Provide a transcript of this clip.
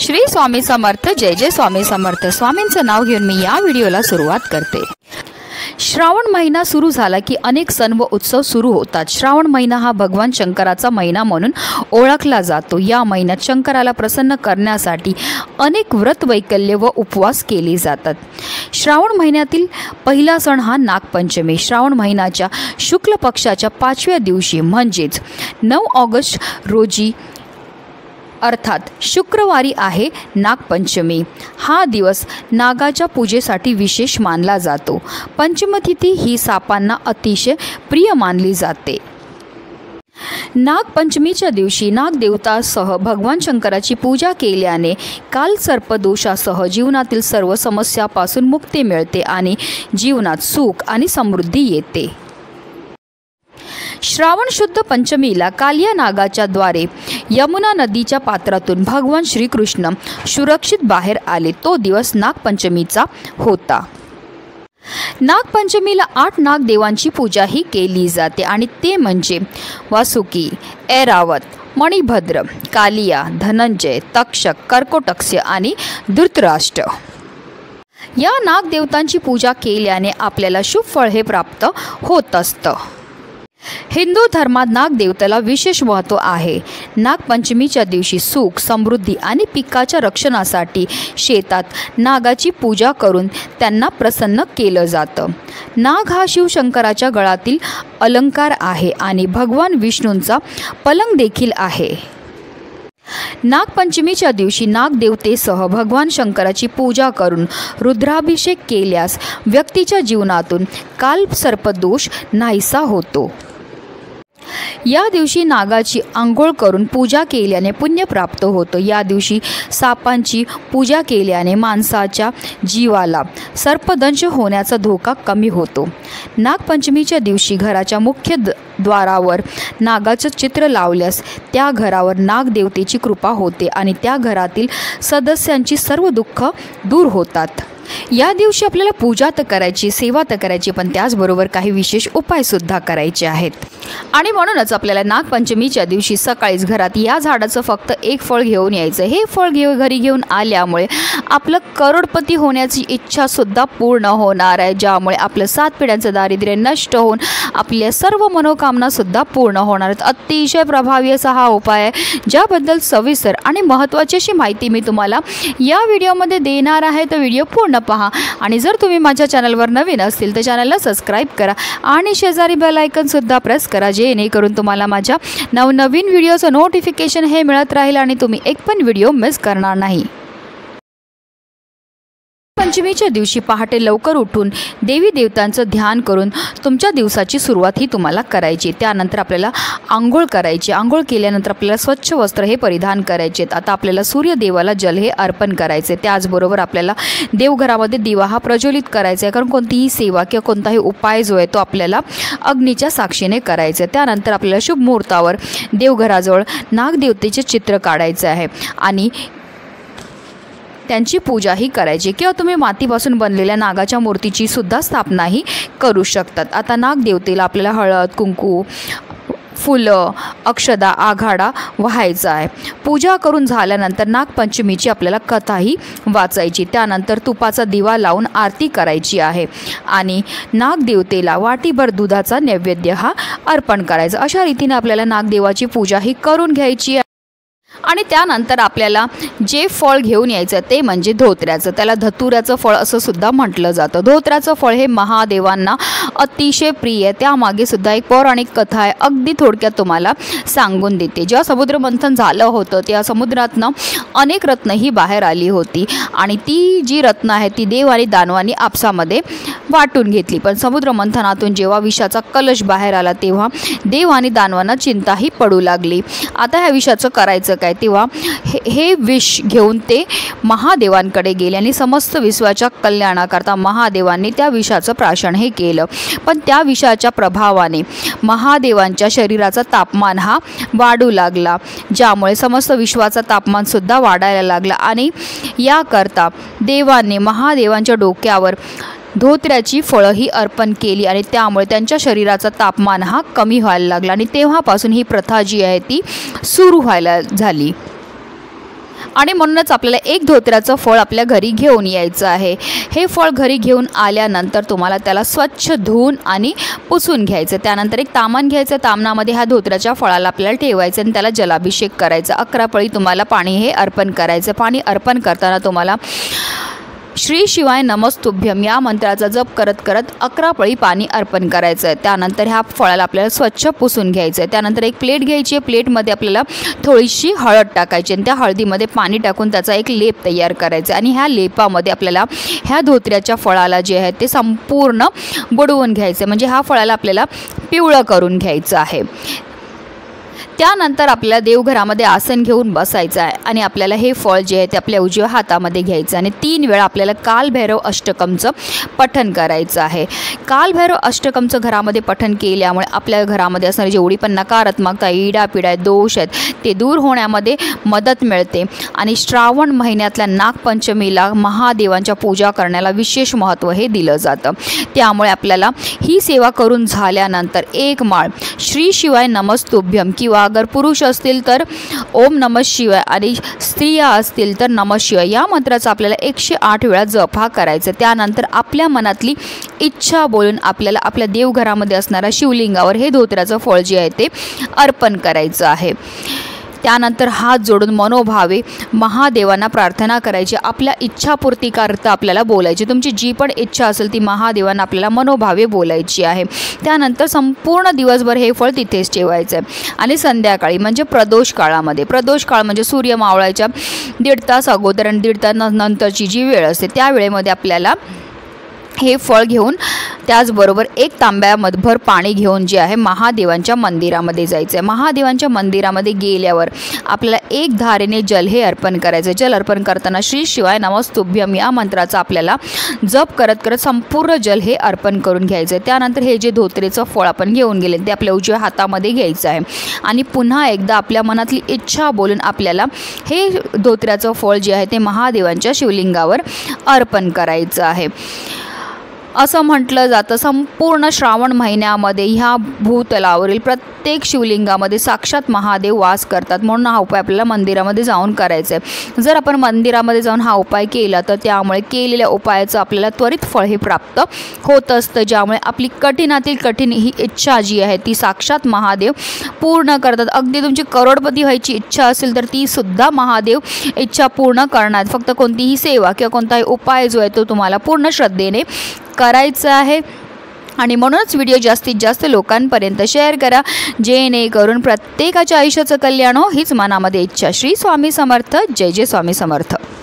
श्री स्वामी समर्थ। जय जय स्वामी समर्थ। स्वामींचं नाव घेऊन मी या व्हिडिओला सुरुवात करते। श्रावण महिना सुरू झाला की अनेक सण व उत्सव सुरू होतात। श्रावण महिना हा भगवान शंकराचा महिना म्हणून ओळखला जातो। या महिन्यात शंकराला प्रसन्न करण्यासाठी अनेक व्रत वैकल्य व उपवास केले जातात। श्रावण महिन्यातील पहिला सण हा नागपंचमी। श्रावण महिन्याच्या शुक्ल पक्षाच्या 5व्या दिवशी म्हणजेच 9 ऑगस्ट रोजी अर्थात शुक्रवारी आहे नागपंचमी। हा दिवस नागाच्या पूजेसाठी विशेष मानला जातो। पंचमतिथी ही सापांना अतिशय प्रिय मानली जाते। नागपंचमीच्या दिवशी नागदेवतासह भगवान शंकराची पूजा केल्याने कालसर्पदोषासह जीवनातील सर्व समस्यापासून मुक्ती मिळते आणि जीवनात सुख आणि समृद्धी येते। श्रावण शुद्ध पंचमीला कालिया नागाच्या द्वारे यमुना नदीच्या पात्रातून भगवान श्रीकृष्ण सुरक्षित बाहेर आले। तो दिवस नागपंचमीचा होता। नागपंचमीला 8 नागदेवांची पूजाही केली जाते आणि ते म्हणजे वासुकी, ऐरावत, मणिभद्र, कालिया, धनंजय, तक्षक, कर्कोटक्ष आणि धृतराष्ट्र। या नागदेवतांची पूजा केल्याने आपल्याला शुभ फळ हे प्राप्त होत असतं। हिंदू धर्मात नागदेवतेला विशेष महत्त्व आहे। नागपंचमीच्या दिवशी सुख, समृद्धी आणि पिकाच्या रक्षणासाठी शेतात नागाची पूजा करून त्यांना प्रसन्न केलं जातं। नाग हा शिवशंकराच्या गळातील अलंकार आहे आणि भगवान विष्णूंचा पलंग देखील आहे। नागपंचमीच्या दिवशी नागदेवतेसह भगवान शंकराची पूजा करून रुद्राभिषेक केल्यास व्यक्तीच्या जीवनातून कालसर्पदोष नाहीसा होतो। या दिवशी नागाची आंघोळ करून पूजा केल्याने पुण्य प्राप्त होतं। या दिवशी सापांची पूजा केल्याने माणसाच्या जीवाला सर्पदंश होण्याचा धोका कमी होतो। नागपंचमीच्या दिवशी घराच्या मुख्य द्वारावर नागाचं चित्र लावल्यास त्या घरावर नागदेवतेची कृपा होते आणि त्या घरातील सदस्यांची सर्व दुःख दूर होतात। या दिवशी आपल्याला पूजा तर करायची, सेवा तर करायची, पण त्याचबरोबर काही विशेष उपायसुद्धा करायचे आहेत। आणि म्हणूनच आपल्याला नागपंचमीच्या दिवशी सकाळीच घरात या झाडाचं फक्त एक फळ घेऊन यायचं। हे फळ घरी घेऊन आल्यामुळे आपलं करोडपती होण्याची इच्छासुद्धा पूर्ण होणार आहे, ज्यामुळे आपलं 7 पिढ्यांचं दारिद्र्य नष्ट होऊन आपल्या सर्व मनोकामनासुद्धा पूर्ण होणार आहेत। अतिशय प्रभावी असा हा उपाय आहे, ज्याबद्दल सविस्तर आणि महत्त्वाची अशी माहिती मी तुम्हाला या व्हिडिओमध्ये देणार आहे। तर व्हिडिओ पूर्ण पहा आणि जर तुम्ही माझ्या चॅनलवर नवीन असतील तर चॅनलला सबस्क्राईब करा आणि शेजारी बेल आयकॉन सुद्धा प्रेस करा, जेणेकरून तुम्हाला माझ्या नवनवीन व्हिडिओचं नोटिफिकेशन हे मिळत राहील आणि तुम्ही एक पण व्हिडिओ मिस करणार नाही। पंचमीच्या दिवशी पहाटे लवकर उठून देवी देवतांचं ध्यान करून तुमच्या दिवसाची सुरुवात ही तुम्हाला करायची। त्यानंतर आपल्याला आंघोळ करायची। आंघोळ केल्यानंतर आपल्याला स्वच्छ वस्त्र हे परिधान करायचे। आता आपल्याला सूर्यदेवाला जल हे अर्पण करायचे। त्याचबरोबर आपल्याला देवघरामध्ये दिवा हा प्रज्वलित करायचा आहे, कारण कोणतीही सेवा किंवा कोणताही उपाय जो आहे तो आपल्याला अग्नीच्या साक्षीने करायचा आहे। त्यानंतर आपल्याला शुभ मुहूर्तावर देवघराजवळ नागदेवतेचे चित्र काढायचे आहे आणि त्यांची पूजाही करायची, किंवा तुम्ही मातीपासून बनलेल्या नागाच्या मूर्तीची सुद्धा स्थापनाही करू शकतात। आता नागदेवतेला आपल्याला हळद, कुंकू, फुलं, अक्षदा, आघाडा वाहायचा आहे। पूजा करून झाल्यानंतर नागपंचमीची आपल्याला कथाही वाचायची। त्यानंतर तुपाचा दिवा लावून आरती करायची आहे आणि नागदेवतेला वाटीभर दुधाचा नैवेद्य हा अर्पण करायचा। अशा रीतीने आपल्याला नागदेवाची पूजा ही करून घ्यायची आहे। आणि त्यानंतर आपल्याला जे फळ घेऊन यायचं ते म्हणजे धोत्र्याचं, त्याला धतुऱ्याचं फळ असं सुद्धा म्हटलं जातं। धोत्र्याचं फळ हे महादेवांना अतिशय प्रिय आहे। त्यामागे सुद्धा एक पौराणिक कथा आहे, अगदी थोडक्यात तुम्हाला सांगून देते। जेव्हा समुद्रमंथन झालं होतं तेव्हा समुद्रातनं अनेक रत्न ही बाहेर आली होती आणि ती जी रत्न आहे ती देव आणि दानवांनी आपसामध्ये वाटून घेतली। पण समुद्रमंथनातून जेव्हा विषाचा कलश बाहेर आला तेव्हा देव आणि दानवांना चिंताही पडू लागली। आता ह्या विषाचं करायचं काय? तेव्हा हे विष घेऊन ते महादेवांकडे गेले आणि समस्त विश्वाच्या कल्याणाकरता महादेवांनी त्या विषाचं प्राशन हे केलं। पण त्या विषाच्या प्रभावाने महादेवांच्या शरीराचा तापमान हा वाढू लागला, ज्यामुळे समस्त विश्वाचा तापमान सुद्धा वाढायला लागला आणि याकरता देवांनी महादेवांच्या डोक्यावर धोत्र्याची फळंही अर्पण केली आणि त्यामुळे त्यांच्या शरीराचा तापमान हा कमी व्हायला लागला आणि तेव्हापासून ही प्रथा जी आहे ती सुरू व्हायला झाली। आणि म्हणूनच आपल्याला एक धोत्र्याचं फळ आपल्या घरी घेऊन यायचं आहे। हे फळ घरी घेऊन आल्यानंतर तुम्हाला त्याला स्वच्छ धुवून आणि पुसून घ्यायचं। त्यानंतर एक तामण घ्यायचं, तामणामध्ये ह्या धोत्र्याच्या फळाला आपल्याला ठेवायचं आणि त्याला जलाभिषेक करायचा। 11 पळी तुम्हाला पाणी हे अर्पण करायचं। पाणी अर्पण करताना तुम्हाला श्री शिवाय नमस्तुभ्यम या मंत्राचा जप करत करत 11 पळी पाणी अर्पण करायचं आहे। त्यानंतर ह्या फळाला आपल्याला स्वच्छ पुसून घ्यायचं आहे। त्यानंतर एक प्लेट घ्यायची आहे, प्लेटमध्ये आपल्याला थोडीशी हळद टाकायची आणि त्या हळदीमध्ये पाणी टाकून त्याचा एक लेप तयार करायचा आणि ह्या लेपामध्ये आपल्याला ह्या धोत्र्याच्या फळाला जे आहे ते संपूर्ण बुडवून घ्यायचं, म्हणजे ह्या फळाला आपल्याला पिवळं करून घ्यायचं आहे। त्यानंतर आपल्याला देवघरामध्ये आसन घेऊन बसायचं आहे आणि आपल्याला हे फळ जे आहे ते आपल्या उजव्या हातामध्ये घ्यायचं आणि 3 वेळा आपल्याला कालभैरव अष्टकमचं पठण करायचं आहे। कालभैरव अष्टकमचं घरामध्ये पठण केल्यामुळे आपल्या घरामध्ये असणारी जेवढी पण नकारात्मकता, इडापिडा, दोष आहेत ते दूर होण्यामध्ये मदत मिळते आणि श्रावण महिन्यातल्या नागपंचमीला महादेवांच्या पूजा करण्याला विशेष महत्त्व हे दिलं जातं। त्यामुळे आपल्याला ही सेवा करून झाल्यानंतर एक माळ श्री शिवाय नमस्तुभ्यम किंवा अगर पुरुष असतील तर ओम नमः शिवाय आणि स्त्रिया असतील तर नमः शिवाय या मंत्राचा आपल्याला 108 वेळा जप हा करायचा। त्यानंतर आपल्या मनातली इच्छा बोलून आपल्याला आपल्या देवघरामध्ये असणाऱ्या शिवलिंगावर हे धोत्र्याचं फळ जे आहे ते अर्पण करायचं आहे। त्यानंतर हात जोडून मनोभावे महादेवांना प्रार्थना करायची, आपल्या इच्छापूर्तीकरता आपल्याला बोलायची। तुमची जी पण इच्छा असेल ती महादेवांना आपल्याला मनोभावे बोलायची आहे। त्यानंतर संपूर्ण दिवसभर हे फळ तिथेच ठेवायचं आहे आणि संध्याकाळी म्हणजे प्रदोष काळामध्ये, प्रदोष काळ म्हणजे सूर्य मावळायच्या 1.5 तास अगोदर आणि 1.5 तास नंतरची जी वेळ असते त्या वेळेमध्ये आपल्याला हे फळ घेऊन त्याचबरोबर एक तांब्यामधभर पाणी घेऊन जे आहे महादेवांच्या मंदिरामध्ये जायचं आहे। महादेवांच्या मंदिरामध्ये गेल्यावर आपल्याला एक धारेने जल हे अर्पण करायचं। जल अर्पण करताना श्री शिवाय नमस्तुभ्यम या मंत्राचा आपल्याला जप करत करत संपूर्ण जल हे अर्पण करून घ्यायचं आहे। त्यानंतर हे जे धोत्रेचं फळ आपण घेऊन गेले ते आपल्या उजव्या हातामध्ये घ्यायचं आहे आणि पुन्हा एकदा आपल्या मनातली इच्छा बोलून आपल्याला हे धोत्र्याचं फळ जे आहे ते महादेवांच्या शिवलिंगावर अर्पण करायचं आहे। असं म्हटलं जातं संपूर्ण श्रावण महिन्यामध्ये ह्या भूतलावरील प्रत्येक शिवलिंगामध्ये साक्षात महादेव वास करतात, म्हणून हा उपाय आपल्याला मंदिरामध्ये जाऊन करायचा आहे। जर आपण मंदिरामध्ये जाऊन हा उपाय केला तर त्यामुळे केलेल्या उपायाचं आपल्याला त्वरित फळ हे प्राप्त होत असतं, ज्यामुळे आपली कठीणातील कठीण ही इच्छा जी आहे ती साक्षात महादेव पूर्ण करतात। अगदी तुमची करोडपती व्हायची इच्छा असेल तर ती सुद्धा महादेव इच्छा पूर्ण करणार। फक्त कोणतीही सेवा किंवा कोणताही उपाय जो आहे तो तुम्हाला पूर्ण श्रद्धेने करायचं आहे आणि म्हणूनच व्हिडिओ जास्तीत जास्त लोकांपर्यंत शेअर करा, जेणेकरून प्रत्येकाच्या आयुष्याचं कल्याण हो हीच मनामध्ये इच्छा। श्री स्वामी समर्थ। जय जय स्वामी समर्थ।